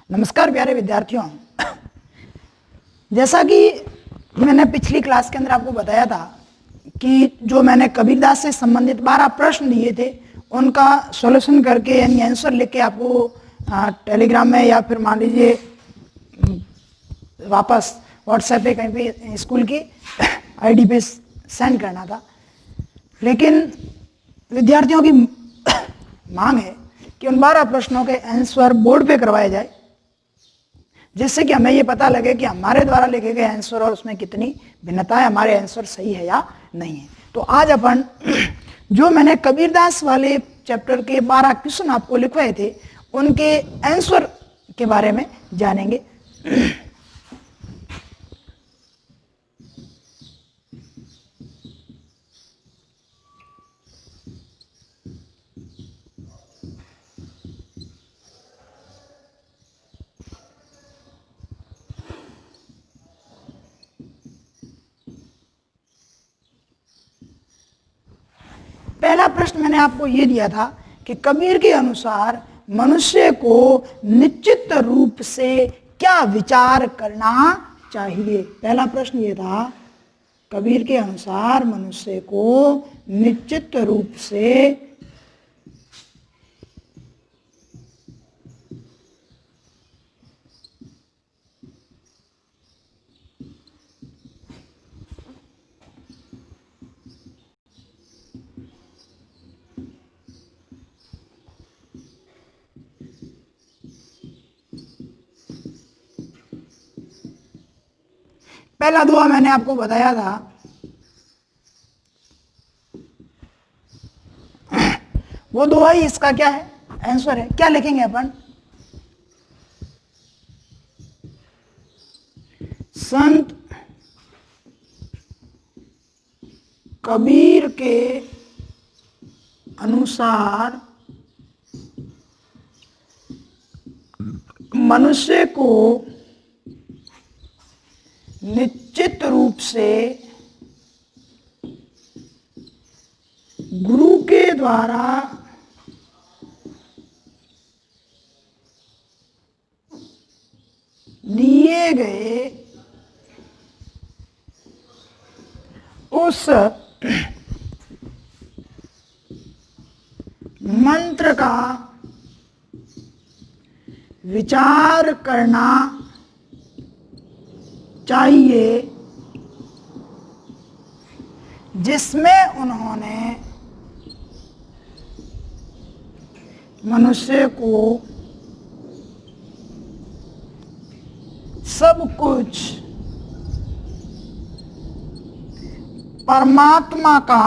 नमस्कार प्यारे विद्यार्थियों। जैसा कि मैंने पिछली क्लास के अंदर आपको बताया था कि जो मैंने कबीरदास से संबंधित 12 प्रश्न दिए थे उनका सॉल्यूशन करके यानी आंसर लिख के आपको टेलीग्राम में या फिर मान लीजिए वापस व्हाट्सएप पे कहीं पे स्कूल की आईडी पे सेंड करना था। लेकिन विद्यार्थियों की मांग है कि उन 12 प्रश्नों के आंसर बोर्ड पे करवाए जाए, जिससे कि हमें ये पता लगे कि हमारे द्वारा लिखे गए आंसर और उसमें कितनी भिन्नता है, हमारे आंसर सही है या नहीं है। तो आज अपन जो मैंने कबीरदास वाले चैप्टर के 12 क्वेश्चन आपको लिखवाए थे उनके आंसर के बारे में जानेंगे। पहला प्रश्न मैंने आपको ये दिया था कि कबीर के अनुसार मनुष्य को निश्चित रूप से क्या विचार करना चाहिए। पहला प्रश्न ये था, कबीर के अनुसार मनुष्य को निश्चित रूप से पहला दुआ मैंने आपको बताया था, वो दुआ ही इसका क्या है, आंसर है। क्या लिखेंगे अपन? संत कबीर के अनुसार मनुष्य को निश्चित रूप से गुरु के द्वारा दिए गए उस मंत्र का विचार करना चाहिए, जिसमें उन्होंने मनुष्य को सब कुछ परमात्मा का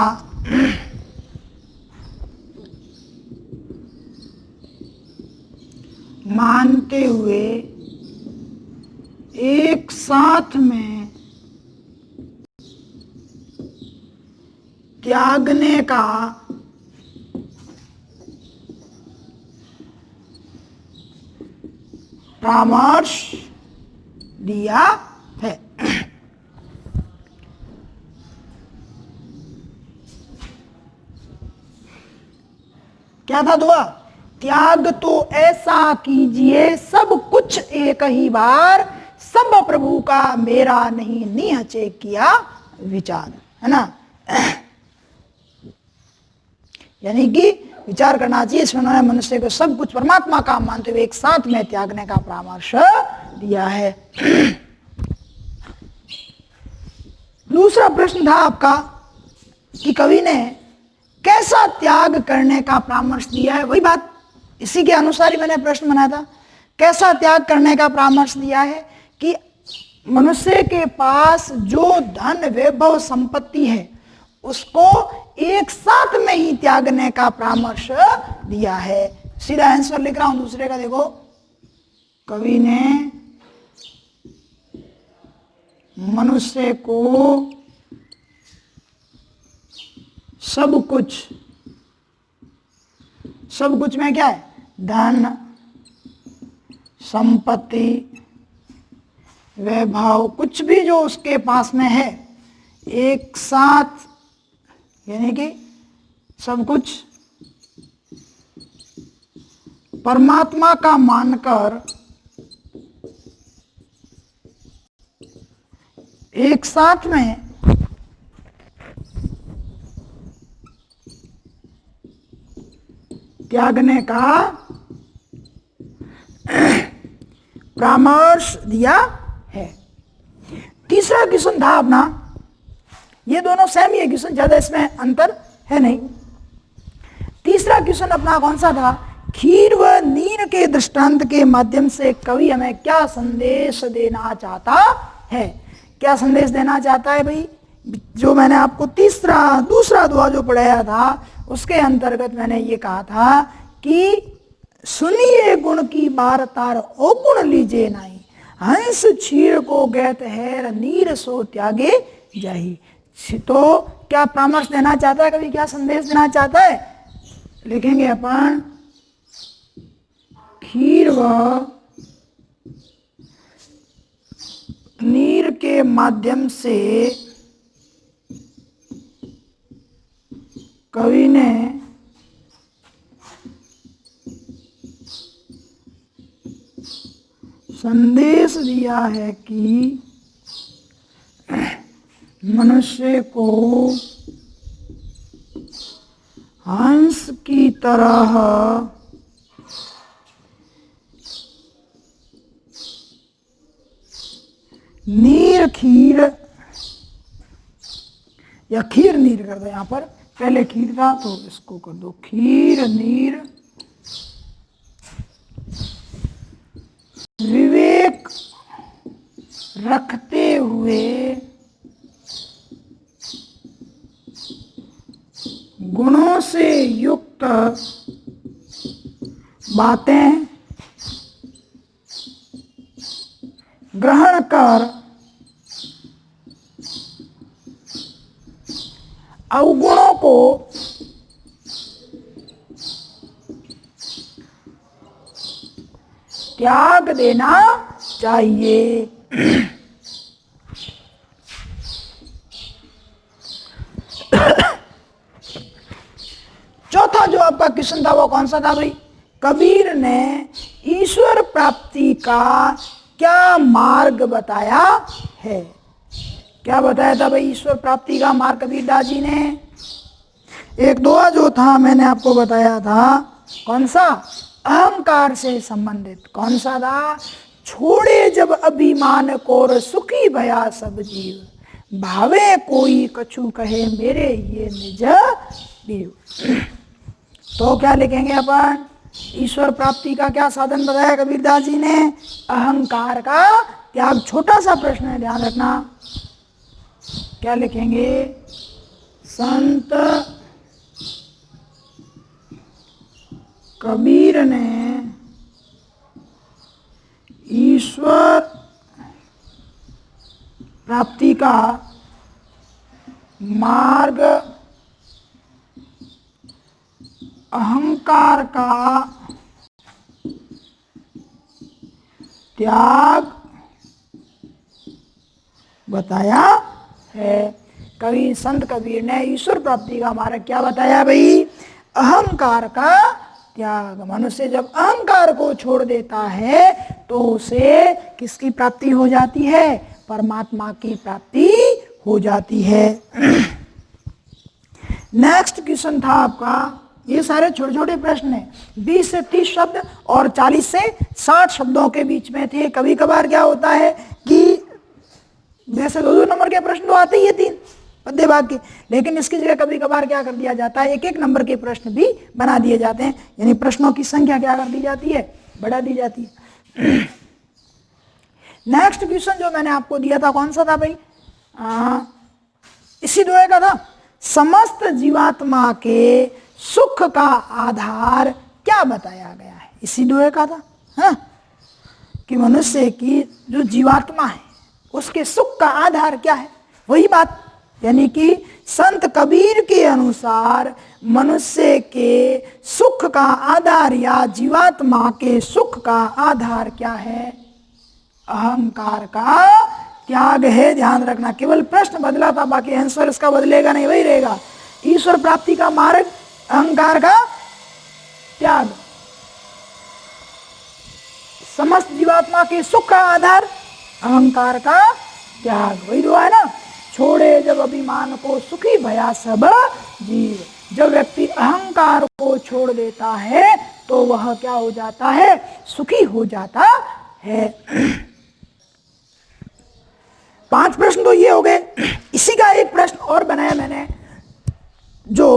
मानते हुए एक साथ में त्यागने का परामर्श दिया है। क्या था दुआ? त्याग तो ऐसा कीजिए सब कुछ एक ही बार, सब प्रभु का मेरा नहीं निहचे किया विचार, है ना। यानी कि विचार करना चाहिए, इसमें उन्होंने मनुष्य को सब कुछ परमात्मा का मानते हुए एक साथ में त्यागने का परामर्श दिया है। दूसरा प्रश्न था आपका कि कवि ने कैसा त्याग करने का परामर्श दिया है। वही बात, इसी के अनुसार ही मैंने प्रश्न बनाया था। कैसा त्याग करने का परामर्श दिया है कि मनुष्य के पास जो धन वैभव संपत्ति है उसको एक साथ में ही त्यागने का परामर्श दिया है। सीधा आंसर लिख रहा हूं दूसरे का, देखो। कवि ने मनुष्य को सब कुछ में क्या है, धन संपत्ति वैभव कुछ भी जो उसके पास में है एक साथ, यानी कि सब कुछ परमात्मा का मानकर एक साथ में त्यागने का परामर्श दिया है। तीसरा क्वेश्चन था अपना, ये दोनों सेम ही है क्वेश्चन, ज्यादा इसमें अंतर है नहीं। तीसरा क्वेश्चन अपना कौन सा था? खीर व नीर के दृष्टांत के माध्यम से कवि हमें क्या संदेश देना चाहता है? क्या संदेश देना चाहता है भाई? जो मैंने आपको दूसरा दुआ जो पढ़ाया था उसके अंतर्गत मैंने ये कहा था कि सुनिए गुण की बार तार ओ गुण लीजे नाई, हंस क्षीर को गैत है नीर सो त्यागे जाही। तो क्या परामर्श देना चाहता है कभी, क्या संदेश देना चाहता है? लिखेंगे अपन, खीर व नीर के माध्यम से कवि ने संदेश दिया है कि मनुष्य को हंस की तरह नीर खीर या खीर नीर कर दो, यहां पर पहले खीर था तो इसको कर दो खीर नीर विवेक रखते हुए गुणों से युक्त बातें ग्रहण कर अवगुणों को त्याग देना चाहिए। चौथा जो आपका क्वेश्चन था वो कौन सा था भाई? कबीर ने ईश्वर प्राप्ति का क्या मार्ग बताया है? क्या बताया था भाई ईश्वर प्राप्ति का मार्ग कबीरदास जी ने? एक दुआ जो था मैंने आपको बताया था, कौन सा? अहंकार से संबंधित। कौन सा था? छोड़े जब अभिमान कोर सुखी भया सब जीव, भावे कोई कछु कहे मेरे ये निज देव। तो क्या लिखेंगे अपन? ईश्वर प्राप्ति का क्या साधन बताया कबीरदास जी ने? अहंकार का त्याग। छोटा सा प्रश्न है, ध्यान रखना। क्या लिखेंगे? संत कबीर ने ईश्वर प्राप्ति का मार्ग अहंकार का त्याग बताया है। कवि संत कबीर ने ईश्वर प्राप्ति का मार्ग क्या बताया भाई? अहंकार का त्याग। मनुष्य जब अहंकार को छोड़ देता है तो उसे किसकी प्राप्ति हो जाती है? परमात्मा की प्राप्ति हो जाती है। नेक्स्ट क्वेश्चन था आपका, ये सारे छोटे छोटे प्रश्न हैं, 20 से 30 शब्द और 40 से 60 शब्दों के बीच में थे। कभी कभार क्या होता है कि जैसे 2-2 नंबर के प्रश्न तो आते ही है 3 पद्य भाग के, लेकिन इसकी जगह कभी कभार क्या कर दिया जाता है, 1-1 नंबर के प्रश्न भी बना दिए जाते हैं, यानी प्रश्नों की संख्या क्या कर दी जाती है? बढ़ा दी जाती है। नेक्स्ट क्वेश्चन जो मैंने आपको दिया था कौन सा था भाई? इसी दोहे का था, समस्त जीवात्मा के सुख का आधार क्या बताया गया है? इसी दोहे का था, हाँ? कि मनुष्य की जो जीवात्मा है उसके सुख का आधार क्या है? वही बात, यानी कि संत कबीर के अनुसार मनुष्य के सुख का आधार या जीवात्मा के सुख का आधार क्या है? अहंकार का त्याग है। ध्यान रखना, केवल प्रश्न बदला था, बाकी आंसर इसका बदलेगा नहीं, वही रहेगा। ईश्वर प्राप्ति का मार्ग अहंकार का त्याग, समस्त जीवात्मा के सुख का आधार अहंकार का त्याग, वही दुआ है ना, छोड़े जब अभिमान को सुखी भया सब जीव। जब व्यक्ति अहंकार को छोड़ देता है तो वह क्या हो जाता है, सुखी हो जाता है। 5 प्रश्न तो ये हो गए। इसी का एक प्रश्न और बनाया मैंने, जो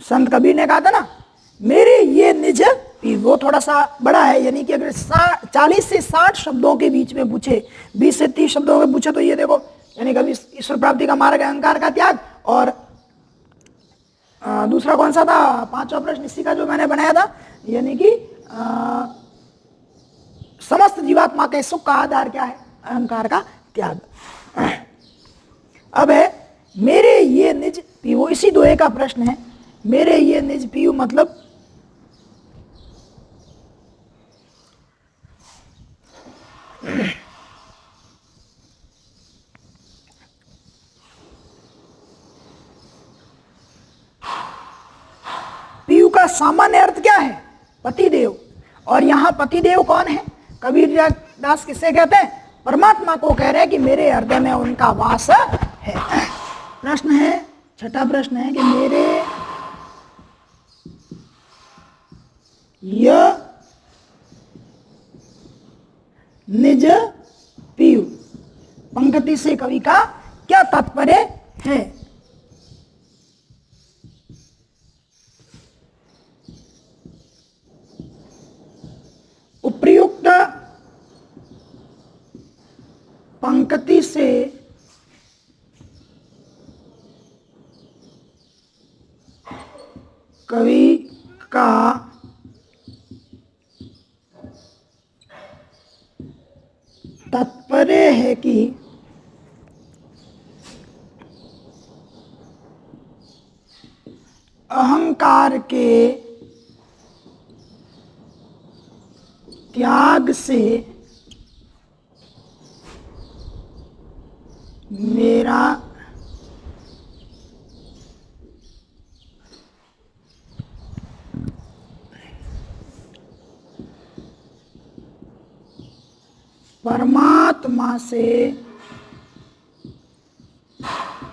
संत कबीर ने कहा था ना, मेरे ये निज पीयू, वो थोड़ा सा बड़ा है, यानी कि अगर 40 से 60 शब्दों के बीच में पूछे, 20 से 30 शब्दों में पूछे, तो ये देखो, यानी कभी ईश्वर प्राप्ति का मार्ग, अहंकार का त्याग, और दूसरा कौन सा था, 5वां प्रश्न इसी का जो मैंने बनाया था, यानी कि समस्त जीवात्मा के सुख का आधार क्या है, अहंकार का त्याग। अब है मेरे ये निज पीयू, इसी दोहे का प्रश्न है। मेरे ये निज पीयू मतलब पीयू का सामान्य अर्थ क्या है, पतिदेव। और यहां पतिदेव कौन है, कबीर दास किससे कहते हैं, परमात्मा को कह रहे हैं कि मेरे हृदय में उनका वास है। प्रश्न है, 6ठा प्रश्न है कि मेरे यह निज पीयू, पंक्ति से कवि का क्या तात्पर्य है। उपर्युक्त पंक्ति से कवि का तात्पर्य है कि अहंकार के त्याग से मेरा परमात्मा से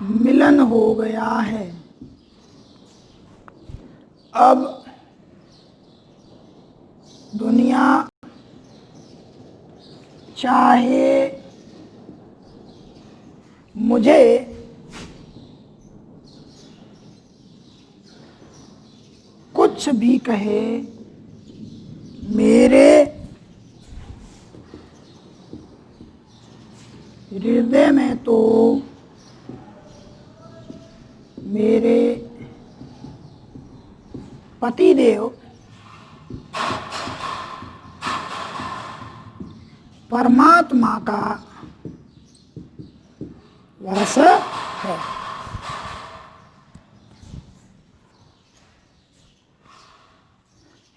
मिलन हो गया है। अब दुनिया चाहे मुझे कुछ भी कहे, मेरे हृदय में तो मेरे पतिदेव परमात्मा का वास है।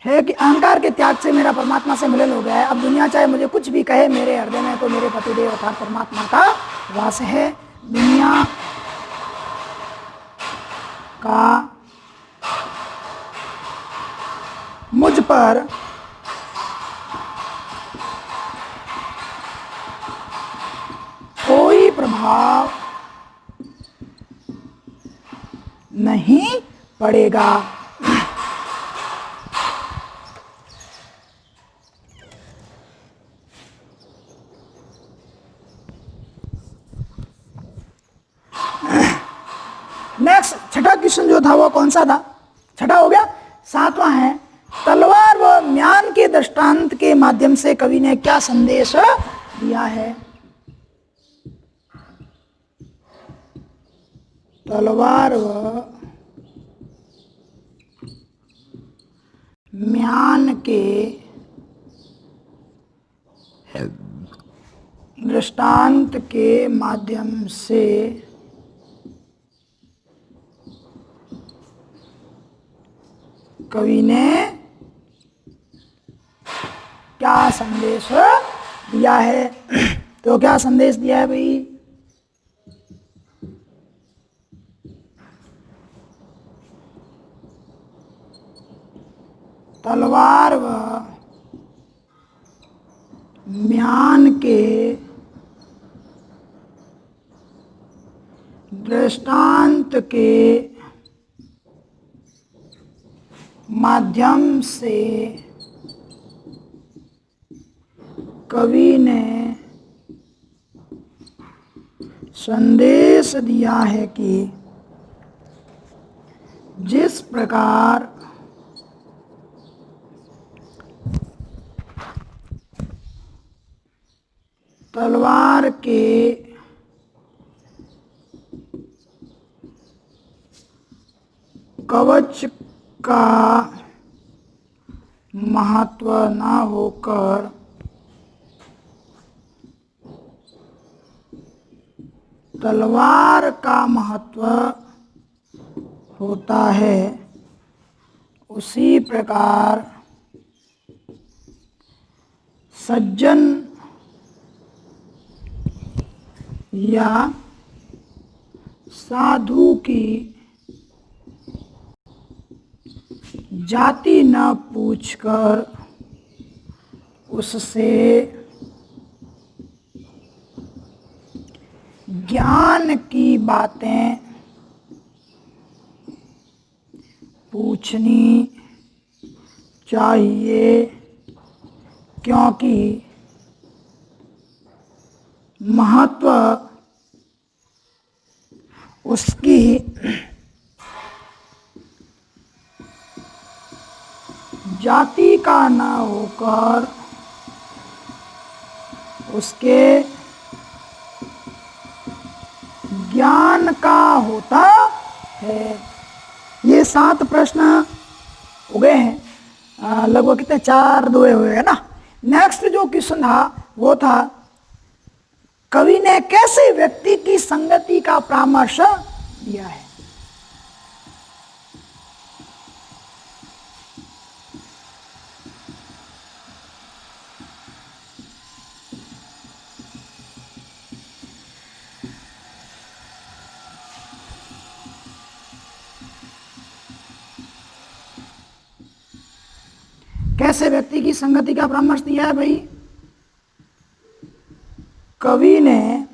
है कि अहंकार के त्याग से मेरा परमात्मा से मिलन हो गया है। अब दुनिया चाहे मुझे कुछ भी कहे, मेरे हृदय में तो मेरे पतिदेव अर्थात परमात्मा का वास है। दुनिया का मुझ पर कोई प्रभाव नहीं पड़ेगा। नेक्स्ट 6ठा क्वेश्चन जो था वो कौन सा था, 6ठा हो गया। 7वां है, तलवार व म्यान के दृष्टांत के माध्यम से कवि ने क्या संदेश दिया है। तलवार व म्यान के दृष्टांत के माध्यम से कवि ने क्या संदेश दिया है। तो क्या संदेश दिया है भाई, तलवार व म्यान के दृष्टांत के माध्यम से कवि ने संदेश दिया है कि जिस प्रकार तलवार के कवच का महत्व न होकर तलवार का महत्व होता है, उसी प्रकार सज्जन या साधु की जाति न पूछकर उससे ज्ञान की बातें पूछनी चाहिए, क्योंकि महत्व उसकी जाति का न होकर उसके ज्ञान का होता है। ये 7 प्रश्न हो गए हैं, लगभग कितने 4 दुए हुए है ना। नेक्स्ट जो क्वेश्चन था वो था कवि ने कैसे व्यक्ति की संगति का परामर्श दिया है। कैसे व्यक्ति की संगति का परामर्श दिया है भाई? कवि ने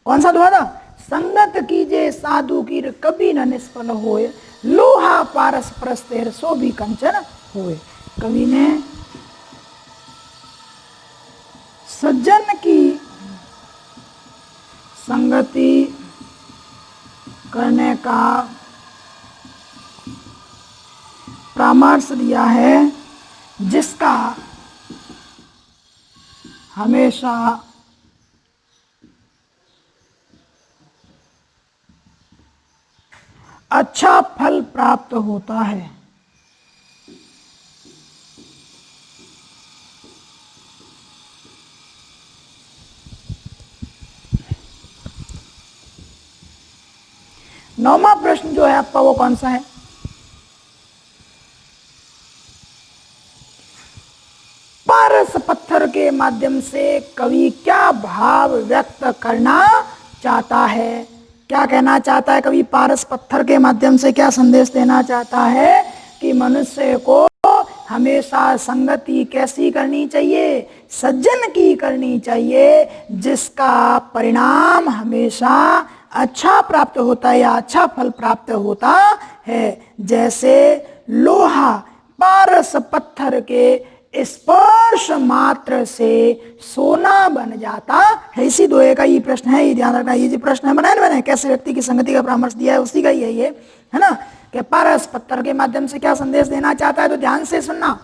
कौन सा दुआ था? संगत कीजे साधु की कभी न निष्फल होए, लोहा पारस परस्तेर सो भी कंचन होए। कवि ने सज्जन की संगति करने का परामर्श दिया है, जिसका हमेशा अच्छा फल प्राप्त होता है। नौवां प्रश्न जो है आपका वो कौन सा है? पारस पत्थर के माध्यम से कवि क्या भाव व्यक्त करना चाहता है? क्या कहना चाहता है कवि? पारस पत्थर के माध्यम से क्या संदेश देना चाहता है कि मनुष्य को हमेशा संगति कैसी करनी चाहिए? सज्जन की करनी चाहिए, जिसका परिणाम हमेशा अच्छा प्राप्त होता है या अच्छा फल प्राप्त होता है। जैसे लोहा पारस पत्थर के स्पर्श मात्र से सोना बन जाता है। इसी दोहे का ये प्रश्न है, ये ध्यान रखना। ये जो प्रश्न है बनाए मैंने, कैसे व्यक्ति की संगति का परामर्श दिया है, उसी का ही है ये, है ना। कि पारस पत्थर के माध्यम से क्या संदेश देना चाहता है, तो ध्यान से सुनना।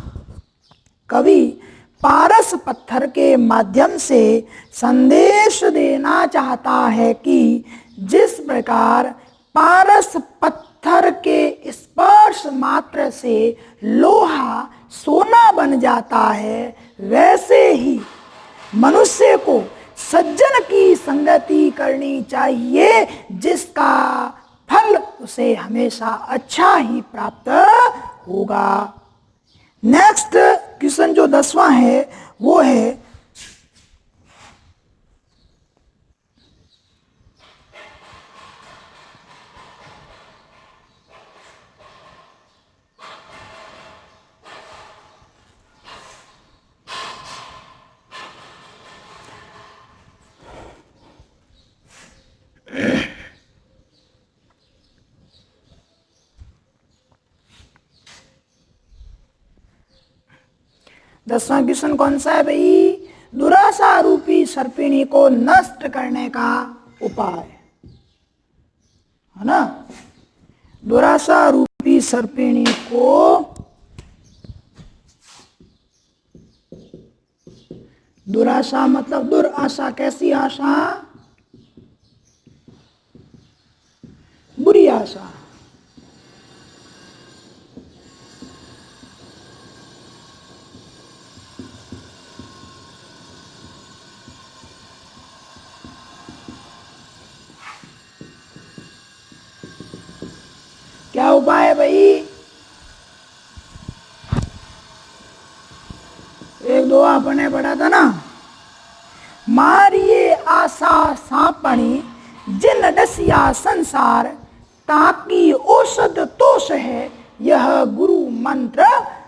कवि पारस पत्थर के माध्यम से संदेश देना चाहता है कि जिस प्रकार पारस पत्थर के स्पर्श मात्र से लोहा सोना बन जाता है, वैसे ही मनुष्य को सज्जन की संगति करनी चाहिए, जिसका फल उसे हमेशा अच्छा ही प्राप्त होगा। नेक्स्ट क्वेश्चन जो 10वां है वो है 10वां क्वेश्चन कौन सा है भाई? दुराशा रूपी सर्पिणी को नष्ट करने का उपाय, है ना। दुराशा रूपी सर्पिणी को, दुराशा मतलब दुराशा, कैसी आशा? बुरी आशा। क्या उपाय है भाई? 1-2 आपने पढ़ा था ना। मारिए आशा सापणी जिन डसिया संसार, ताकि औषध तोष है यह गुरु मंत्र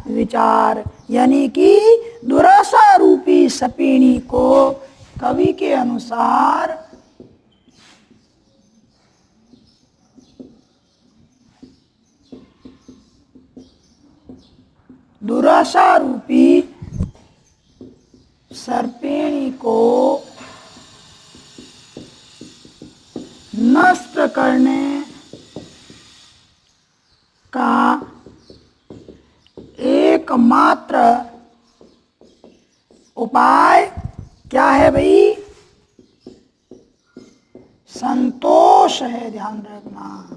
विचार। यानी कि दुराशा रूपी सर्पिणी को कवि के अनुसार दुराशा रूपी सर्पिणी को नष्ट करने का एकमात्र उपाय क्या है भाई? संतोष है। ध्यान रखना,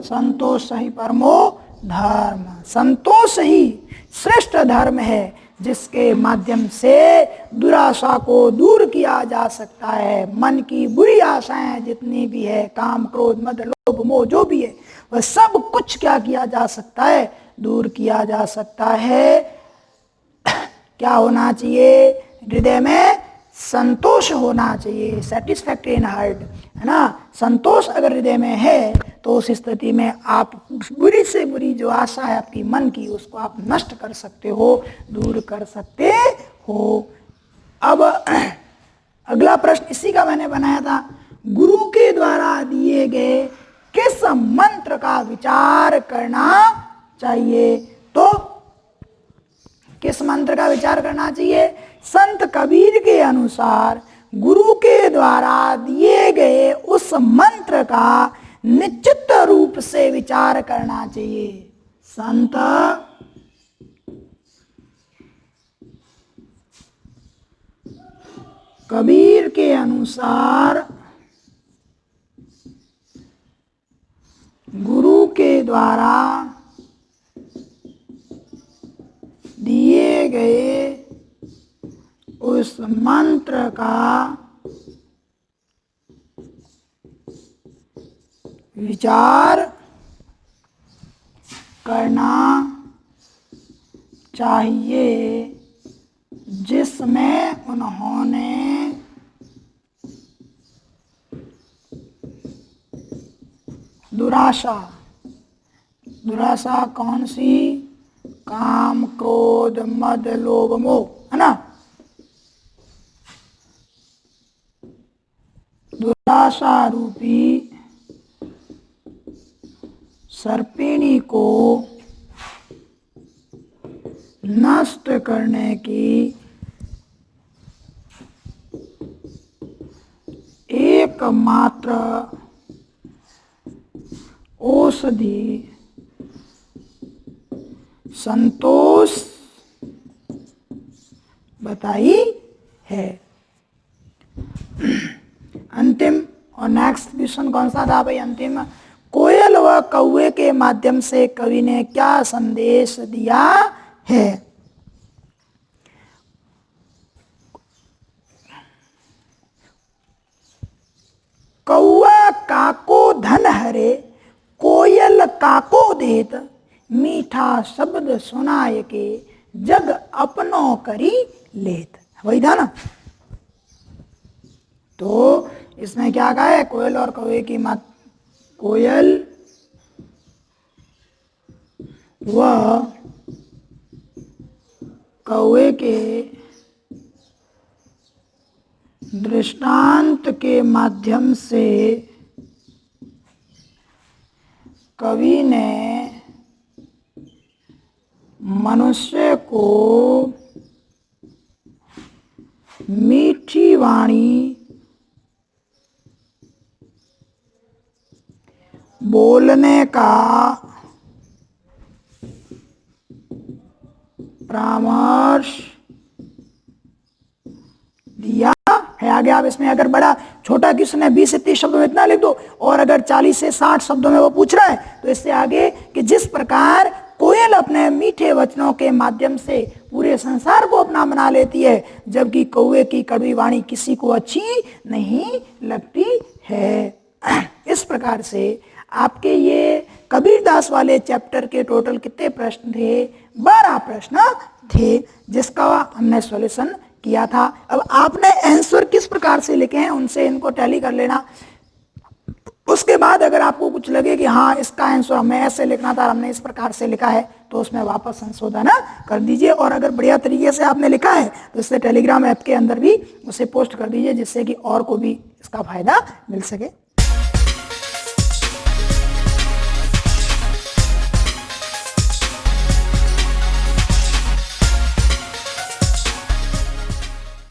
संतोष ही परमो धर्म। संतोष ही श्रेष्ठ धर्म है, जिसके माध्यम से दुराशा को दूर किया जा सकता है। मन की बुरी आशाएं जितनी भी है, काम क्रोध मद लोभ मोह जो भी है, वह सब कुछ क्या किया जा सकता है? दूर किया जा सकता है। क्या होना चाहिए? हृदय में संतोष होना चाहिए, सेटिस्फैक्ट्री इन हार्ट, है ना। संतोष अगर हृदय में है तो उस स्थिति में आप बुरी से बुरी जो आशा है आपकी मन की, उसको आप नष्ट कर सकते हो, दूर कर सकते हो। अब अगला प्रश्न इसी का मैंने बनाया था, गुरु के द्वारा दिए गए किस मंत्र का विचार करना चाहिए? तो किस मंत्र का विचार करना चाहिए? संत कबीर के अनुसार गुरु के द्वारा दिए गए उस मंत्र का निश्चित रूप से विचार करना चाहिए। संत कबीर के अनुसार गुरु के द्वारा दिए गए उस मंत्र का विचार करना चाहिए, जिसमें उन्होंने दुराशा, दुराशा कौन सी? काम क्रोध मद लोभ मोह, है ना। दुराशा रूपी सर्पिणी को नष्ट करने की एकमात्र औषधि संतोष बताई है। अंतिम और नेक्स्ट क्वेश्चन कौन सा था भाई? अंतिम, कोयल व कौवे के माध्यम से कवि ने क्या संदेश दिया है? कौआ काको धन हरे, कोयल काको देत, मीठा शब्द सुनाए के जग अपनो करी लेत। वही था ना। तो इसमें क्या कहा है? कोयल और कौवे की मत, कोयल व कौवे के दृष्टांत के माध्यम से कवि ने मनुष्य को मीठी वाणी बोलने का परामर्श दिया है। आगे आप इसमें अगर बड़ा छोटा क्वेश्चन है 20 से 30 शब्दों में इतना लिख दो, और अगर 40 से 60 शब्दों में वो पूछ रहा है तो इससे आगे कि जिस प्रकार कोयल अपने मीठे वचनों के माध्यम से पूरे संसार को अपना बना लेती है, जबकि कौवे की कड़वी वाणी किसी को अच्छी नहीं लगती है। इस प्रकार से आपके ये कबीरदास वाले चैप्टर के टोटल कितने प्रश्न थे? 12 प्रश्न थे, जिसका हमने सॉल्यूशन किया था। अब आपने आंसर किस प्रकार से लिखे हैं उनसे इनको टैली कर लेना। उसके बाद अगर आपको कुछ लगे कि हाँ इसका आंसर हमें ऐसे लिखना था, हमने इस प्रकार से लिखा है, तो उसमें वापस संशोधन कर दीजिए। और अगर बढ़िया तरीके से आपने लिखा है तो इससे टेलीग्राम ऐप के अंदर भी उसे पोस्ट कर दीजिए, जिससे कि और को भी इसका फायदा मिल सके।